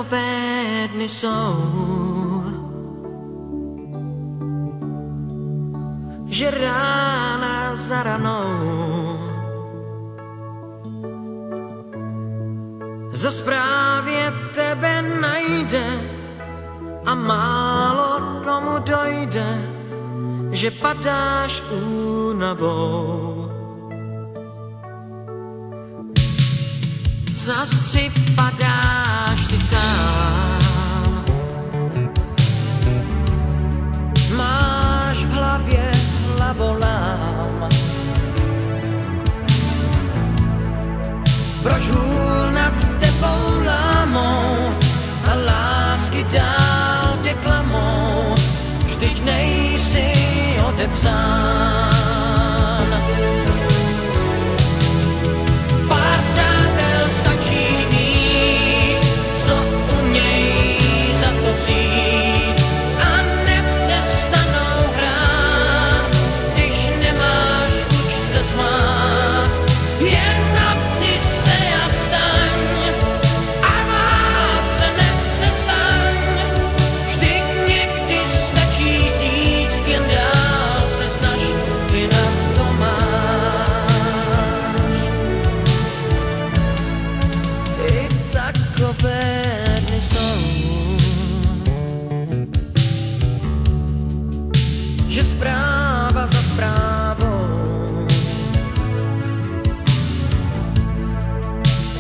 takové dny jsou, že rána za ranou zas právě tebe najde a málo komu dojde, že padáš únavou. Zas připadáš si sám, máš v hlavě hlavolám. Proč hůl nad tebou lámou a lásky dál deklamou, vždyť nejsi odepsán. Pár přátel stačí mít, co umějí za to přijít a nepřestanou hrát, když nemáš chuť se smát. Jen napři se a vstaň, armát se nepřestaň, vždyť někdy stačí říct, jen dál se snaž, ty na to máš. I takové dny jsou, že zpráva za zprávou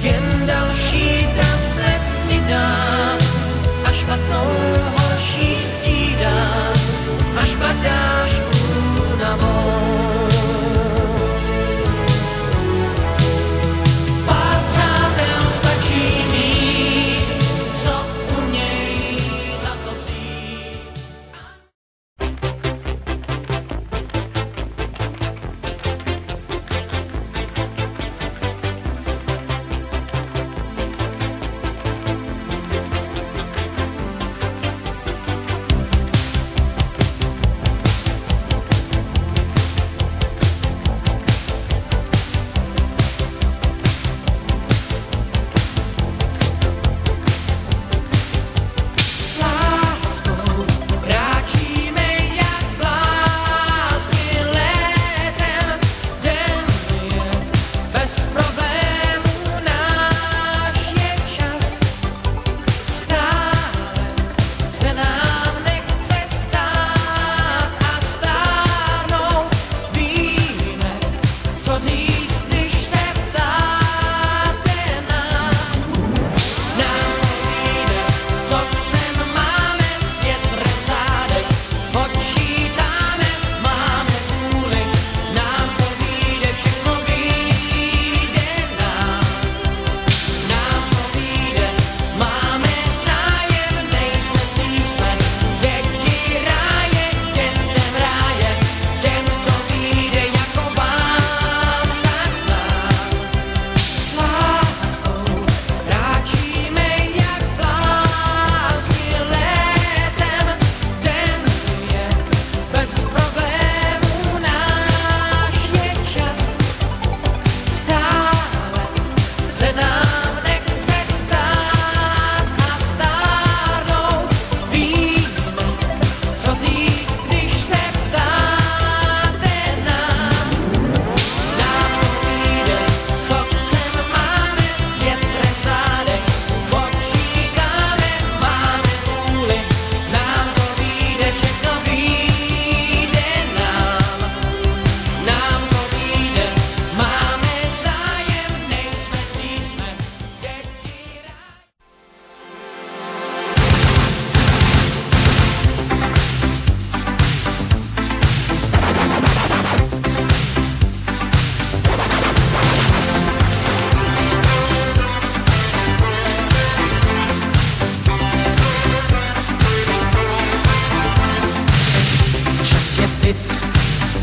jen další tablet přidá a špatnou horší střídá, až padáš únavou. Pár přátel stačí mít, co umějí za to přijít.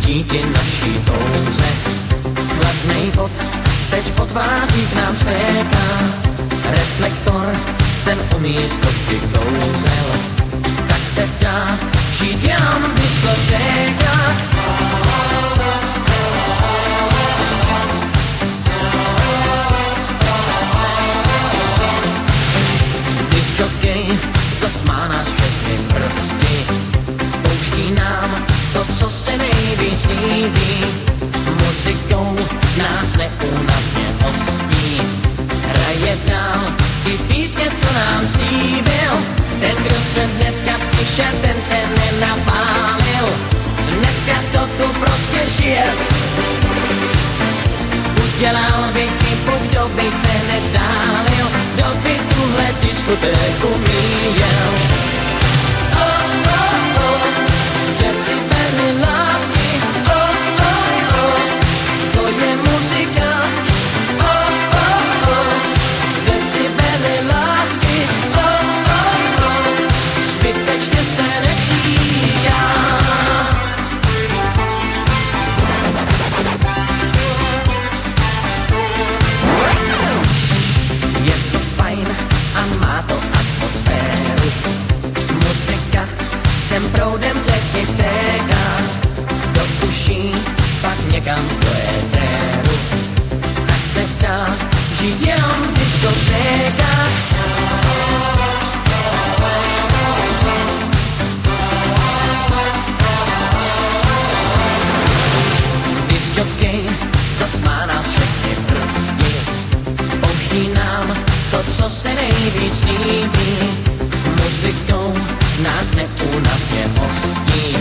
díky naší touze. Vlažnej pot teď po tvářích nám stéká, reflektor, ten umí stovky kouzel. Tak se dá žít jenom v diskotékách. Disc přišel, ten se nenapálil. Dneska to tu prostě žije. Udělal by chybu, kdo by se nevzdálil, kdo by tuhle diskotéku míjel. Oh, oh, oh, decibely lásky. Oh, oh, oh, to je muzika. Oh, oh, oh, decibely lásky. Oh, oh, oh, zbytečně se nepříká. Sem proudem řeky téká do uší, pak někam do éteru. Tak se dá žít jenom v diskotékách. Disjokej zas má nás všechny v prsti, pouští nám to, co se nejvíc líbí. Muzikou nás neúnavně hostí,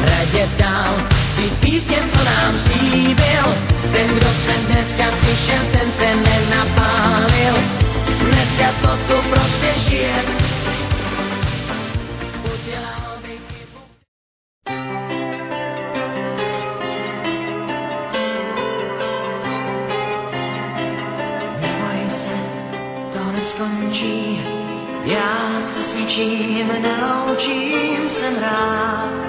hraje dál ty písně, co nám slíbil. Ten, kdo se dneska přišel, ten se nenapálil. Dneska to tu prostě žije. Udělal by chybu. Neboj se, to neskončí. Já se s ničím neloučím, jsem rád,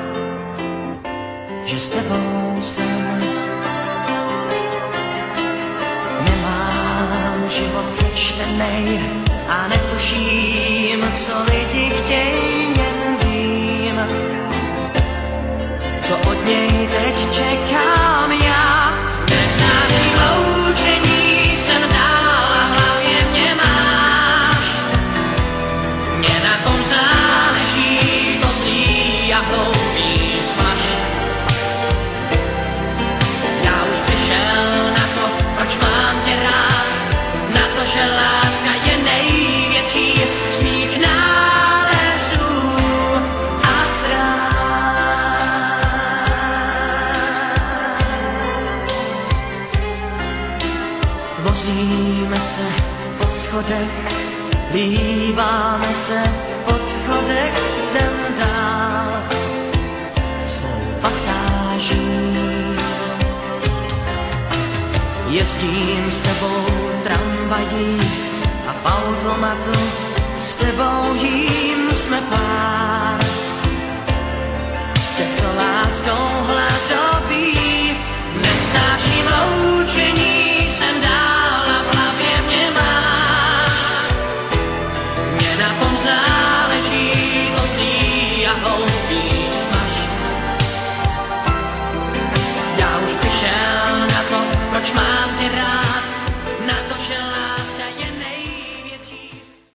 že s tebou jsem. Nemám život přečtenej a netuším, co lidi chtějí, jen vím, co od něj teď čekám já. Nesnáším loučení, jsem dál a hlavně mě máš. Mně na tom záleží, to zlý a hloupý svaž. Já už přišel na to, proč mám tě rád, na to, že láska je největší z mých nálezů a ztrát. Vozíme se po schodech, líbáme se v podchodech, jdem dál svou pasáží. Jezdím s tebou tramvají a v automatu s tebou jím jsme pár. Těch, co láskou hladoví, nesnáším loučení.